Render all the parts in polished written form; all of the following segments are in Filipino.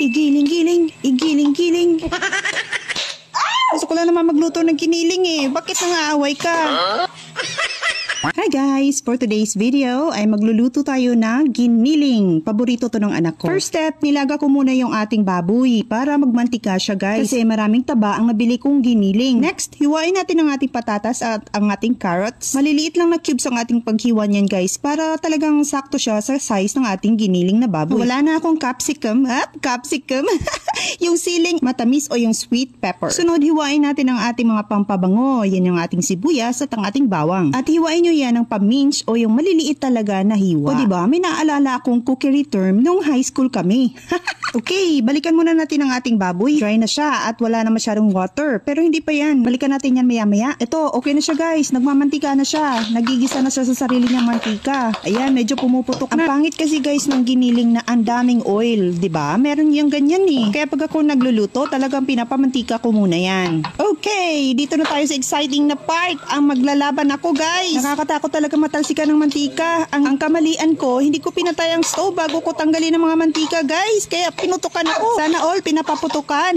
Igiling-giling, igiling-giling. Gusto ko lang naman magluto ng giniling eh. Bakit nangaaway ka? Hi guys! For today's video ay magluluto tayo ng giniling. Paborito to ng anak ko. First step, nilaga ko muna yung ating baboy para magmantika siya guys. Kasi maraming taba ang nabili kong giniling. Next, hiwain natin ang ating patatas at ang ating carrots. Maliliit lang na cubes ang ating paghiwa niyan guys para talagang sakto siya sa size ng ating giniling na baboy. Wala na akong capsicum. Capsicum? Yung siling matamis o yung sweet pepper. Sunod, hiwain natin ang ating mga pampabango. Yan yung ating sibuyas at ang ating bawang. At hiwain nyo yan ng paminch o yung maliliit talaga na hiwa. O diba, may naalala akong cookery term nung high school kami. Okay, balikan muna natin ang ating baboy. Dry na siya at wala na masyadong water. Pero hindi pa yan. Balikan natin yan maya-maya. Ito, okay na siya guys. Nagmamantika na siya. Nagigisa na siya sa sarili niyang mantika. Ayan, medyo pumuputok na. Ang pangit kasi guys ng giniling na ang daming oil. Diba? Meron yung ganyan eh. Kaya pag ako nagluluto, talagang pinapamantika ko muna yan. Okay, dito na tayo sa exciting na part. Ang maglalaban ako guys. Nakakatakot talaga matalsikan ng mantika. Ang kamalian ko, hindi ko pinatay ang stove bago ko tanggalin ang mga mantika guys. Kaya pinutukan ako. Sana all pinapaputukan.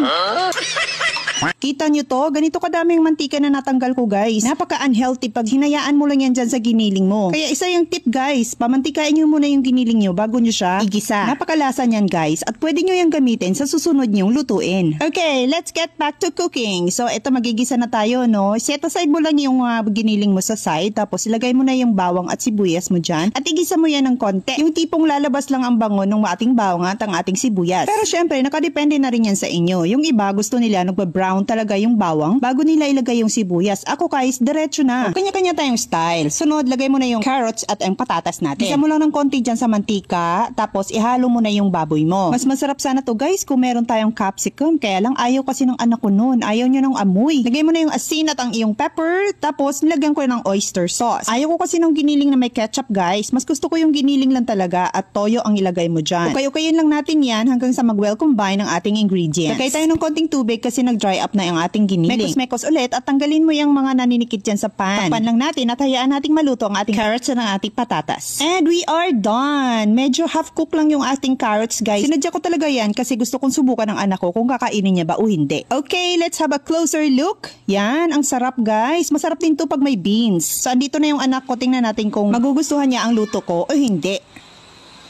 Kita nyo to? Ganito kadaming mantika na natanggal ko guys. Napaka-unhealthy pag hinayaan mo lang yan dyan sa giniling mo. Kaya isa yung tip guys. Pamantikain nyo muna yung giniling nyo bago nyo siya igisa. Napakalasa niyan guys. At pwede nyo yung gamitin sa susunod nyong lutuin. Okay, let's get back to cooking. So ito magigisa na tayo no. Set aside mo lang yung giniling mo sa side. Tapos ilagay mo na yung bawang at sibuyas mo dyan. At igisa mo yan ng konti. Yung tipong lalabas lang ang bango ng ating bawang at ang ating sibuyas. Pero syempre nakadepende na rin yan sa inyo. Yung iba gusto nila nagba-brown talaga yung bawang bago nila ilagay yung sibuyas. Ako guys, diretso na. Kanya-kanya tayong style. Sunod, lagay mo na yung carrots at ang patatas natin. Isa mo lang ng konti dyan sa mantika. Tapos ihalo mo na yung baboy mo. Mas masarap sana to guys kung meron tayong capsicum. Kaya lang ayaw kasi ng anak ko noon. Ayaw niya ng amoy. Lagay mo na yung asin at ang iyong pepper. Tapos nilagyan ko ng oyster sauce. Ayaw ko kasi ng giniling na may ketchup guys. Mas gusto ko yung giniling lang talaga at toyo ang ilagay mo dyan. Okay-okayin lang natin yan hanggang sa mag-well combine ang ating ingredients. Lagay tayo ng konting tubig kasi nag-dry up na yung ating giniling. Mekos-mekos ulit at tanggalin mo yung mga naninikit dyan sa pan. Takpan lang natin at hayaan nating maluto ang ating carrots at ang ating patatas. And we are done. Medyo half cook lang yung ating carrots guys. Sinadya ko talaga yan kasi gusto kong subukan ng anak ko kung kakainin niya ba o hindi. Okay, let's have a closer look. Yan, ang sarap guys. Masarap din to pag may beans. So andito na yung anak ko. Tingnan natin kung magugustuhan niya ang luto ko o hindi.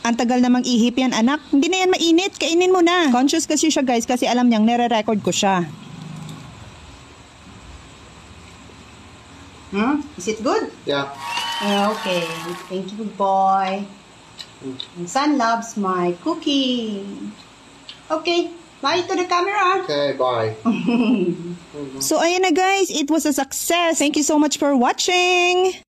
Ang tagal namang ihip yan anak. Hindi na yan mainit. Kainin mo na. Conscious kasi siya guys kasi alam niyang nire-record ko siya. Is it good? Yeah. Okay. Thank you, boy. My son loves my cooking. Okay. Bye to the camera. Okay, bye. So, ayan na guys. It was a success. Thank you so much for watching.